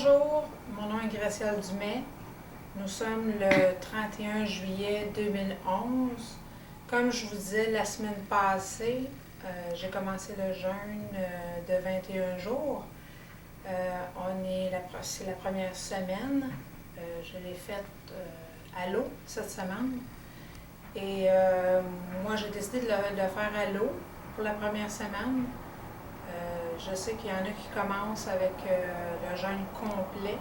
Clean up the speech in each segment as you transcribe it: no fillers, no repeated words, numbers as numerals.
Bonjour, mon nom est Gracielle Dumais. Nous sommes le 31 juillet 2011. Comme je vous disais la semaine passée, j'ai commencé le jeûne de 21 jours. C'est la première semaine. Je l'ai faite à l'eau cette semaine. Et moi, j'ai décidé de le faire à l'eau pour la première semaine. Je sais qu'il y en a qui commencent avec le jeûne complet,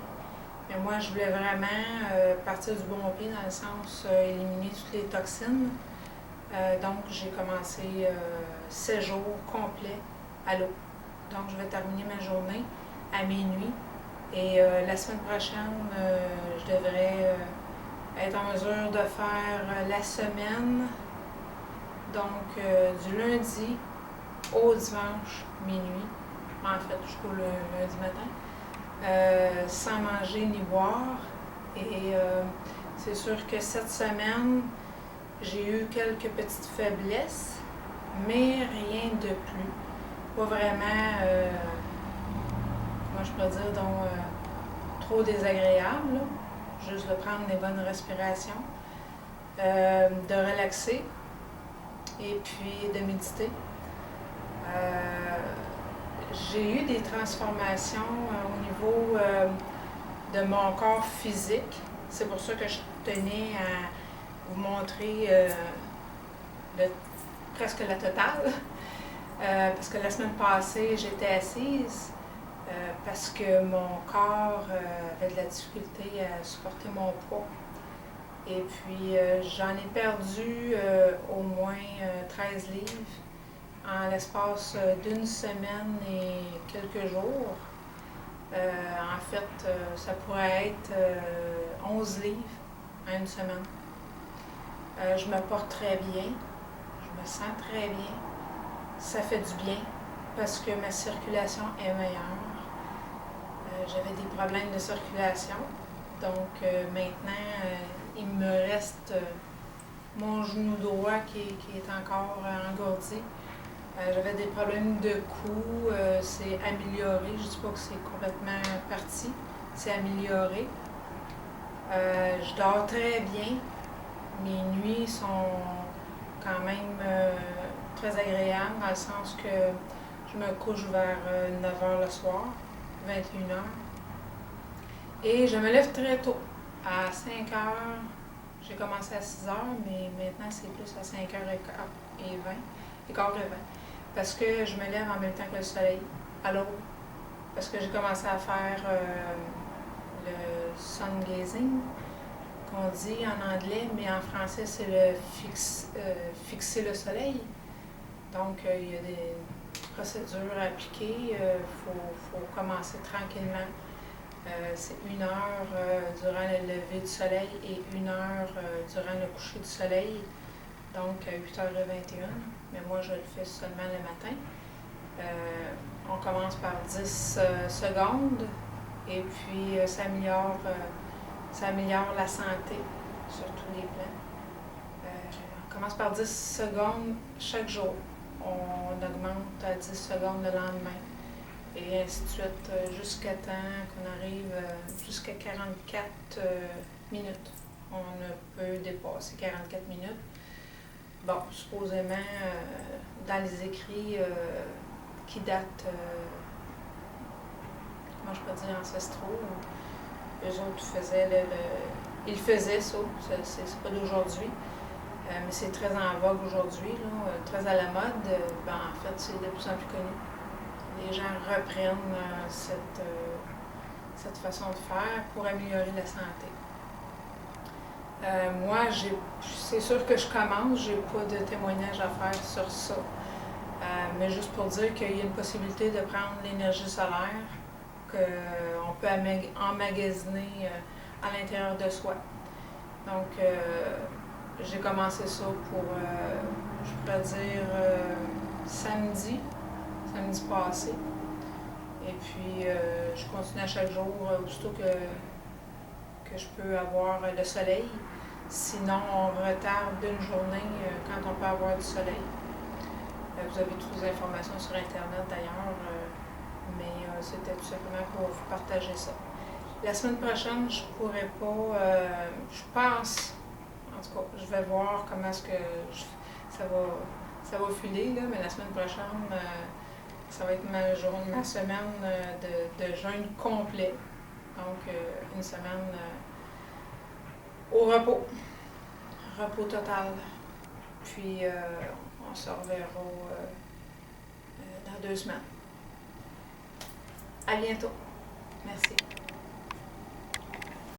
mais moi je voulais vraiment partir du bon pied dans le sens éliminer toutes les toxines. Donc j'ai commencé 7 jours complets à l'eau. Donc je vais terminer ma journée à minuit et la semaine prochaine je devrais être en mesure de faire la semaine, donc du lundi au dimanche minuit, en fait jusqu'au lundi matin, sans manger ni boire. Et c'est sûr que cette semaine, j'ai eu quelques petites faiblesses, mais rien de plus. Pas vraiment, comment je pourrais dire, donc trop désagréable, là. Juste de prendre des bonnes respirations, de relaxer et puis de méditer. J'ai eu des transformations au niveau de mon corps physique. C'est pour ça que je tenais à vous montrer presque la totale. Parce que la semaine passée, j'étais assise parce que mon corps avait de la difficulté à supporter mon poids. Et puis, j'en ai perdu au moins 13 livres en l'espace d'une semaine et quelques jours. En fait, ça pourrait être 11 livres en une semaine. Je me porte très bien, je me sens très bien. Ça fait du bien parce que ma circulation est meilleure. J'avais des problèmes de circulation, donc maintenant, il me reste mon genou droit qui est encore engourdi. J'avais des problèmes de cou, c'est amélioré. Je ne dis pas que c'est complètement parti, c'est amélioré. Je dors très bien. Mes nuits sont quand même très agréables, dans le sens que je me couche vers 9h le soir, 21h. Et je me lève très tôt, à 5h. J'ai commencé à 6h, mais maintenant c'est plus à 5h15 et 20. Parce que je me lève en même temps que le soleil, à l'aube. Parce que j'ai commencé à faire le sun gazing, qu'on dit en anglais, mais en français c'est le fixer le soleil. Donc il y a des procédures à appliquer, faut commencer tranquillement. C'est 1 heure durant le lever du soleil et 1 heure durant le coucher du soleil, donc à 8h21. Mais moi, je le fais seulement le matin. On commence par 10 secondes et puis ça améliore la santé sur tous les plans. On commence par 10 secondes chaque jour. On augmente à 10 secondes le lendemain. Et ainsi de suite, jusqu'à temps qu'on arrive jusqu'à 44 minutes. On ne peut dépasser 44 minutes. Bon, supposément, dans les écrits qui datent, comment je peux dire, ancestraux, eux autres ils faisaient ça, c'est pas d'aujourd'hui, mais c'est très en vogue aujourd'hui, très à la mode. En fait, c'est de plus en plus connu. Les gens reprennent cette façon de faire pour améliorer la santé. Moi, c'est sûr que je commence, j'ai pas de témoignage à faire sur ça. Mais juste pour dire qu'il y a une possibilité de prendre l'énergie solaire qu'on peut emmagasiner à l'intérieur de soi. Donc, j'ai commencé ça pour, je pourrais dire, samedi passé. Et puis, je continue à chaque jour, aussitôt que je peux avoir le soleil. Sinon, on retarde d'une journée quand on peut avoir du soleil. Vous avez toutes les informations sur Internet d'ailleurs, mais c'était tout simplement pour vous partager ça. La semaine prochaine, je pourrais pas. Je pense, en tout cas, je vais voir comment est-ce que ça va filer, là, mais la semaine prochaine, ça va être ma semaine de jeûne complet. Donc, une semaine au repos. Repos total. Puis, on se reverra dans 2 semaines. À bientôt. Merci.